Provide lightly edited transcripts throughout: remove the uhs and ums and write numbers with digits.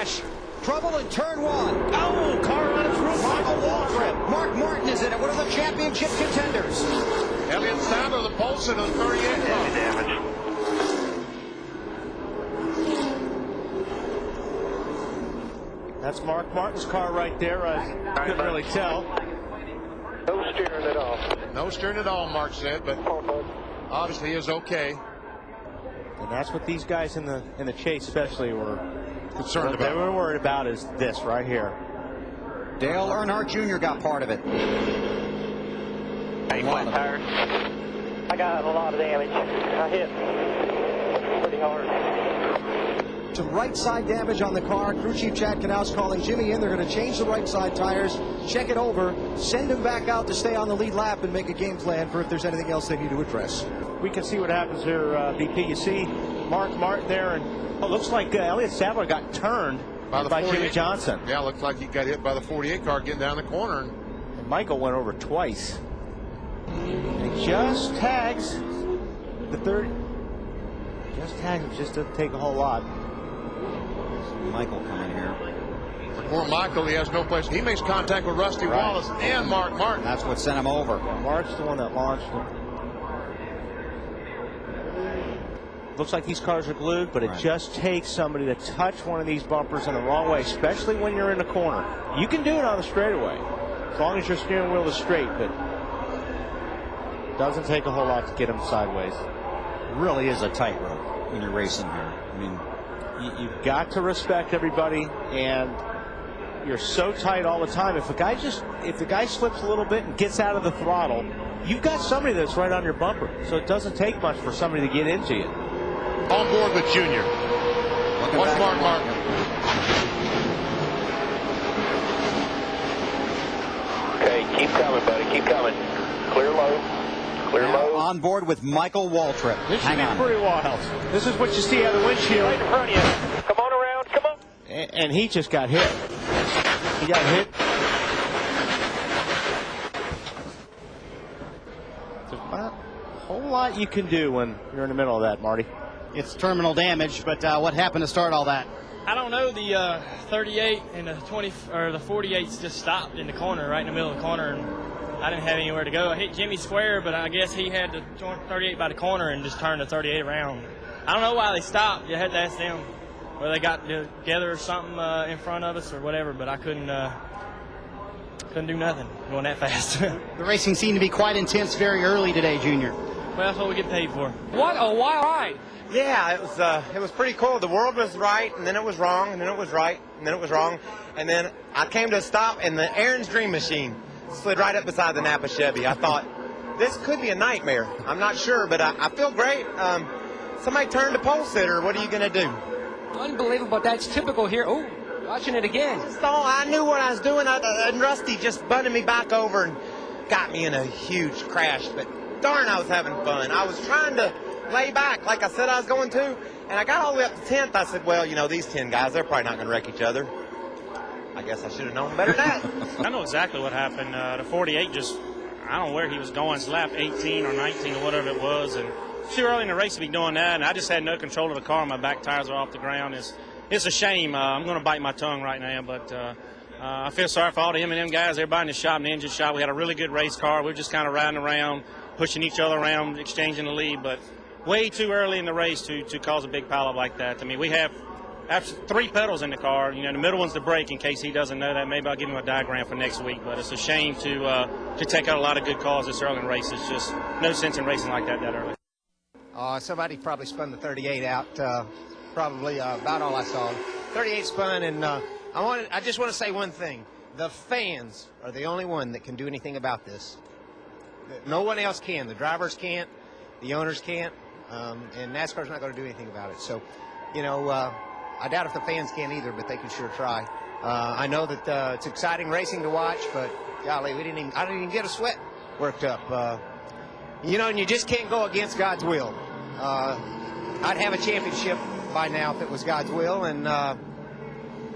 crash. Trouble in turn one. Oh, car on its roof. Michael Waltrip. Mark Martin is in it. One of the championship contenders. Elliot Sadler, the Polson on 38 car. Damage. That's Mark Martin's car right there. I couldn't really tell. No steering at all. No steering at all, Mark said, but obviously he is okay. And that's what these guys in the chase especially were Concerned what about. they were worried about is this right here. Dale Earnhardt Jr. got part of it. Hey, flat tires. I got a lot of damage. I hit pretty hard. Some right side damage on the car. Crew Chief Chad Knaus calling Jimmie in. They're going to change the right side tires, check it over, send him back out to stay on the lead lap and make a game plan for if there's anything else they need to address. We can see what happens here, BP. You see Mark Martin there, and it looks like Elliot Sadler got turned by Jimmie Johnson. Yeah, looks like he got hit by the 48 car getting down the corner. And Micheal went over twice. And he just tags the third. Just tags him, just doesn't take a whole lot. Micheal coming here. For poor Micheal, he has no place. He makes contact with Rusty Wallace and Mark Martin. That's what sent him over. Mark's the one that launched him. Looks like these cars are glued, but it just takes somebody to touch one of these bumpers in the wrong way, especially when you're in the corner. You can do it on the straightaway, as long as your steering wheel is straight, but it doesn't take a whole lot to get them sideways. It really is a tightrope when you're racing here. I mean, you've got to respect everybody, and you're so tight all the time. If the guy slips a little bit and gets out of the throttle, you've got somebody that's right on your bumper, so it doesn't take much for somebody to get into you. On board with Junior. Watch Mark Martin. Okay, keep coming, buddy. Keep coming. Clear low. Clear low. On board with Michael Waltrip. This should be pretty wild. This is what you see out of the windshield. Right in front of you. Come on around. Come on. And he just got hit. He got hit. There's not a whole lot you can do when you're in the middle of that, Marty. It's terminal damage, but what happened to start all that? I don't know. The 38 and the 20 or the 48s just stopped in the corner, right in the middle of the corner, and I didn't have anywhere to go. I hit Jimmie square, but I guess he had the 38 by the corner and just turned the 38 around. I don't know why they stopped. You had to ask them whether they got together or something in front of us or whatever, but I couldn't do nothing going that fast. The racing seemed to be quite intense very early today, Junior. Well, that's what we get paid for. What a wild ride. Yeah, it was pretty cool. The world was right, and then it was wrong, and then it was right, and then it was wrong. And then I came to a stop, and the Aaron's Dream Machine slid right up beside the Napa Chevy. I thought, this could be a nightmare. I'm not sure, but I feel great. Somebody turned the pole sitter. What are you going to do? Unbelievable. That's typical here. Oh, watching it again. So I knew what I was doing, and Rusty just bunted me back over and got me in a huge crash. But darn, I was having fun. I was trying to lay back like I said I was going to, and I got all the way up to 10th. I said, well, you know, these 10 guys, they're probably not going to wreck each other. I guess I should have known better than that. I know exactly what happened. The 48 just, I don't know where he was going. It's lap 18 or 19 or whatever it was, and too early in the race to be doing that, and I just had no control of the car. My back tires are off the ground. It's a shame. I'm going to bite my tongue right now, but I feel sorry for all the M&M guys, everybody in the shop, in the engine shop. We had a really good race car. We were just kind of riding around, pushing each other around, exchanging the lead, but way too early in the race to cause a big pileup like that. I mean, we have 3 pedals in the car. You know, the middle one's the brake in case he doesn't know that. Maybe I'll give him a diagram for next week, but it's a shame to take out a lot of good cars this early in the race. It's just no sense in racing like that early. Somebody probably spun the 38 out, probably about all I saw. 38 spun, and I just want to say one thing. The fans are the only one that can do anything about this. No one else can. The drivers can't. The owners can't. And NASCAR's not going to do anything about it. So, you know, I doubt if the fans can either, but they can sure try. I know that it's exciting racing to watch, but golly, I didn't even get a sweat worked up. You know, and you just can't go against God's will. I'd have a championship by now if it was God's will, and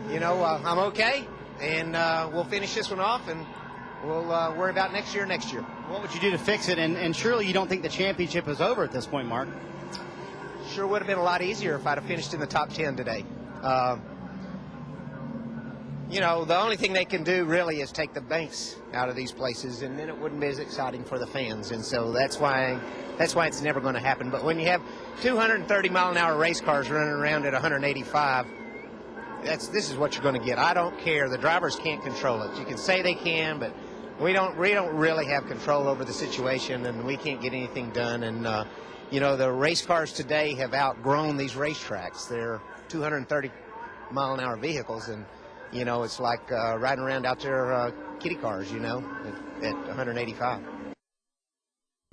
you know, I'm okay, and we'll finish this one off, and we'll worry about next year. What would you do to fix it? And surely you don't think the championship is over at this point, Mark? Sure would have been a lot easier if I'd have finished in the top 10 today. you know, the only thing they can do really is take the banks out of these places, and then it wouldn't be as exciting for the fans. And so that's why it's never going to happen. But when you have 230-mile-an-hour race cars running around at 185, this is what you're going to get. I don't care. The drivers can't control it. You can say they can, but we don't really have control over the situation, and we can't get anything done. And you know, the race cars today have outgrown these racetracks. They're 230-mile-an-hour vehicles, and you know, it's like riding around out there kitty cars, you know, at 185.